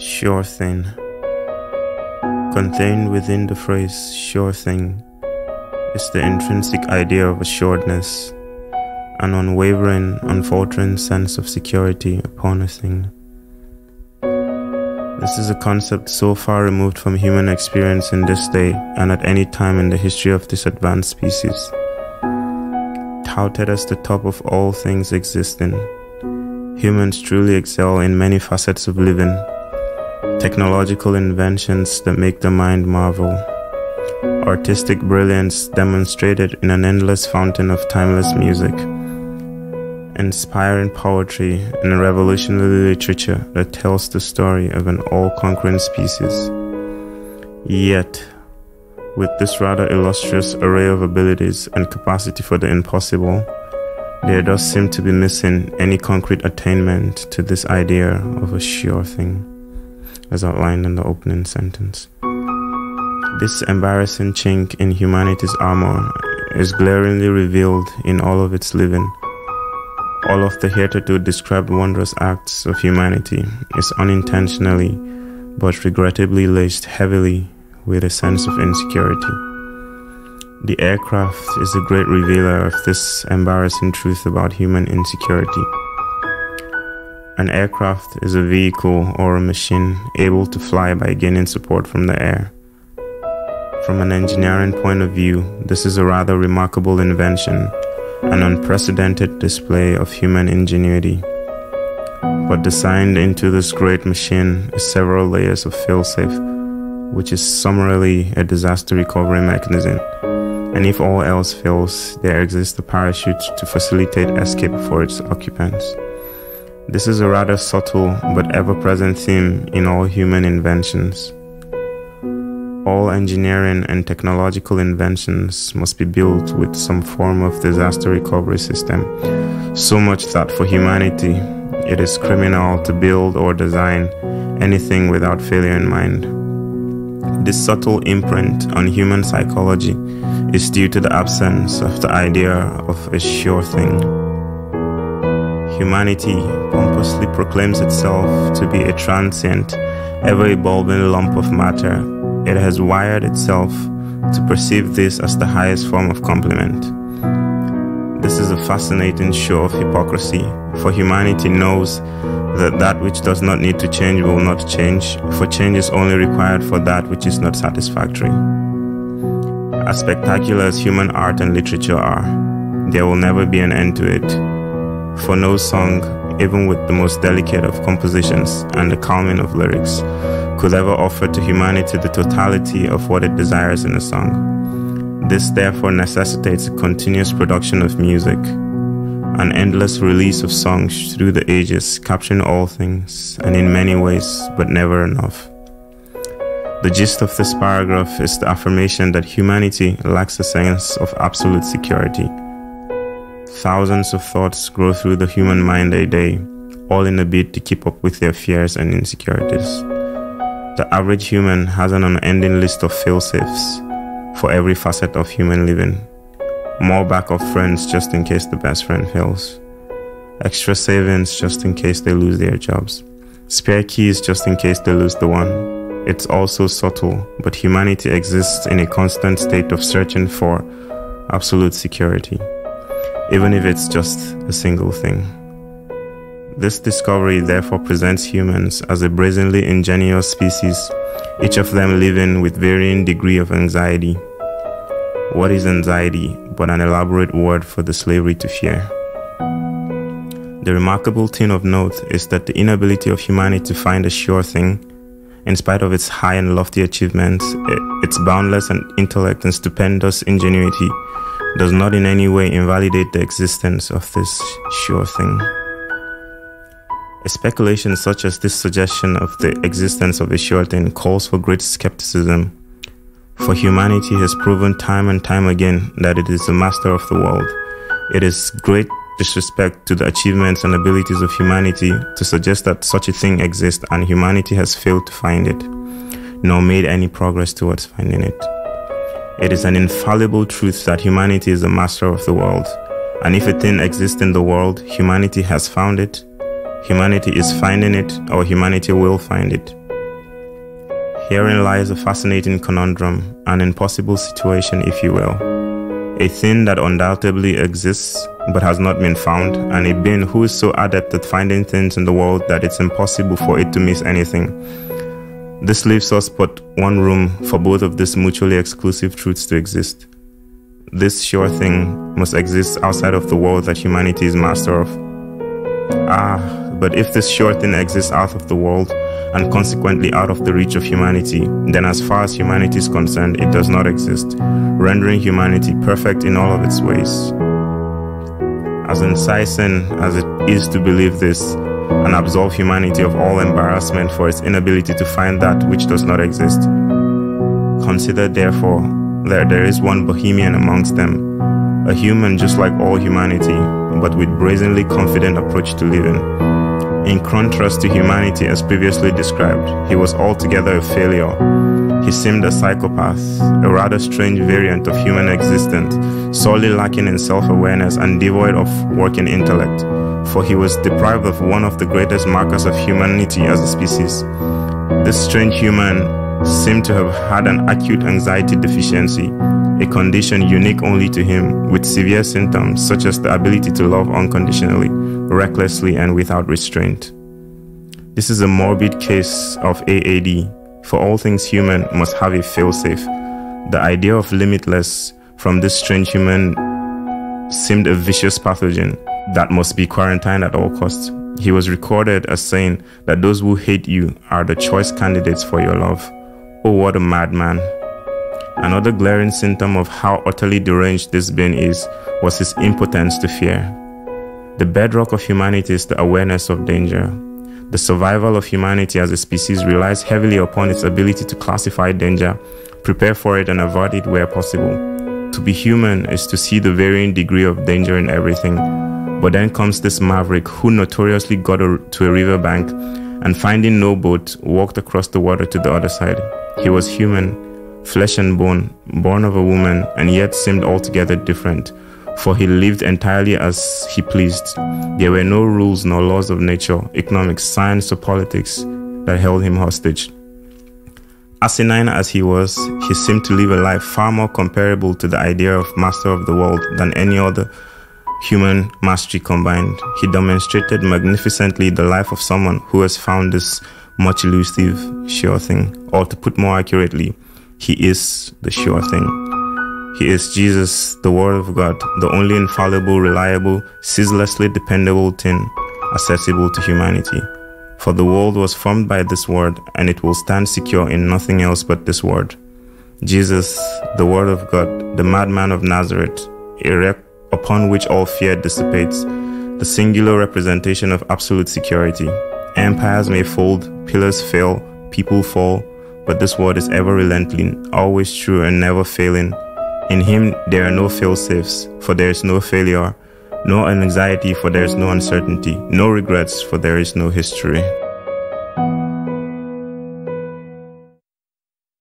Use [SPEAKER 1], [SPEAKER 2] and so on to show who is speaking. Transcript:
[SPEAKER 1] Sure thing. Contained within the phrase sure thing is the intrinsic idea of assuredness, an unwavering, unfaltering sense of security upon a thing. This is a concept so far removed from human experience in this day and at any time in the history of this advanced species. Touted as the top of all things existing, humans truly excel in many facets of living, technological inventions that make the mind marvel, artistic brilliance demonstrated in an endless fountain of timeless music, inspiring poetry and revolutionary literature that tells the story of an all-conquering species. Yet, with this rather illustrious array of abilities and capacity for the impossible, there does seem to be missing any concrete attainment to this idea of a sure thing, as outlined in the opening sentence. This embarrassing chink in humanity's armor is glaringly revealed in all of its living. All of the hitherto described wondrous acts of humanity is unintentionally but regrettably laced heavily with a sense of insecurity. The aircraft is a great revealer of this embarrassing truth about human insecurity. An aircraft is a vehicle or a machine able to fly by gaining support from the air. From an engineering point of view, this is a rather remarkable invention, an unprecedented display of human ingenuity. But designed into this great machine is several layers of failsafe, which is summarily a disaster recovery mechanism. And if all else fails, there exists a parachute to facilitate escape for its occupants. This is a rather subtle but ever-present theme in all human inventions. All engineering and technological inventions must be built with some form of disaster recovery system, so much that for humanity, it is criminal to build or design anything without failure in mind. This subtle imprint on human psychology is due to the absence of the idea of a sure thing. Humanity pompously proclaims itself to be a transient, ever-evolving lump of matter. It has wired itself to perceive this as the highest form of compliment. This is a fascinating show of hypocrisy, for humanity knows that that which does not need to change will not change, for change is only required for that which is not satisfactory. As spectacular as human art and literature are, there will never be an end to it, for no song, even with the most delicate of compositions and the calming of lyrics, could ever offer to humanity the totality of what it desires in a song. This therefore necessitates a continuous production of music, an endless release of songs through the ages, capturing all things, and in many ways, but never enough. The gist of this paragraph is the affirmation that humanity lacks a sense of absolute security. Thousands of thoughts grow through the human mind a day, all in a bid to keep up with their fears and insecurities. The average human has an unending list of fail-safes for every facet of human living. More backup friends just in case the best friend fails. Extra savings just in case they lose their jobs. Spare keys just in case they lose the one. It's also subtle, but humanity exists in a constant state of searching for absolute security, even if it's just a single thing. This discovery therefore presents humans as a brazenly ingenious species, each of them living with varying degree of anxiety. What is anxiety but an elaborate word for the slavery to fear? The remarkable thing of note is that the inability of humanity to find a sure thing, in spite of its high and lofty achievements, its boundless intellect and stupendous ingenuity, does not in any way invalidate the existence of this sure thing. A speculation such as this suggestion of the existence of a sure thing calls for great skepticism, for humanity has proven time and time again that it is the master of the world. It is great disrespect to the achievements and abilities of humanity to suggest that such a thing exists and humanity has failed to find it, nor made any progress towards finding it. It is an infallible truth that humanity is the master of the world, and if a thing exists in the world, humanity has found it, humanity is finding it, or humanity will find it. Herein lies a fascinating conundrum, an impossible situation, if you will. A thing that undoubtedly exists but has not been found, and a being who is so adept at finding things in the world that it's impossible for it to miss anything. This leaves us but one room for both of these mutually exclusive truths to exist. This sure thing must exist outside of the world that humanity is master of. But if this sure thing exists out of the world, and consequently out of the reach of humanity, then as far as humanity is concerned, it does not exist, rendering humanity perfect in all of its ways. As incisive as it is to believe this, and absolve humanity of all embarrassment for its inability to find that which does not exist, consider therefore that there is one bohemian amongst them, a human just like all humanity, but with brazenly confident approach to living. In contrast to humanity as previously described, he was altogether a failure. He seemed a psychopath, a rather strange variant of human existence, sorely lacking in self-awareness and devoid of working intellect, for he was deprived of one of the greatest markers of humanity as a species. This strange human seemed to have had an acute anxiety deficiency, a condition unique only to him, with severe symptoms such as the ability to love unconditionally, recklessly, and without restraint. This is a morbid case of AAD, for all things human must have a failsafe. The idea of limitless from this strange human seemed a vicious pathogen that must be quarantined at all costs. He was recorded as saying that those who hate you are the choice candidates for your love. Oh, what a madman. Another glaring symptom of how utterly deranged this being was his impotence to fear. The bedrock of humanity is the awareness of danger. The survival of humanity as a species relies heavily upon its ability to classify danger, prepare for it, and avoid it where possible. To be human is to see the varying degree of danger in everything. But then comes this maverick who notoriously got to a riverbank and finding no boat, walked across the water to the other side. He was human, flesh and bone, born of a woman, and yet seemed altogether different, for he lived entirely as he pleased. There were no rules nor laws of nature, economics, science, or politics that held him hostage. Asinine as he was, he seemed to live a life far more comparable to the idea of master of the world than any other human mastery combined. He demonstrated magnificently the life of someone who has found this much elusive sure thing, or to put more accurately, he is the sure thing. He is Jesus, the Word of God, the only infallible, reliable, ceaselessly dependable thing accessible to humanity. For the world was formed by this Word, and it will stand secure in nothing else but this Word. Jesus, the Word of God, the madman of Nazareth, a wreck upon which all fear dissipates, the singular representation of absolute security. Empires may fold, pillars fail, people fall, but this Word is ever relenting, always true and never failing. In him there are no fail-safes, for there is no failure, no anxiety, for there is no uncertainty, no regrets, for there is no history.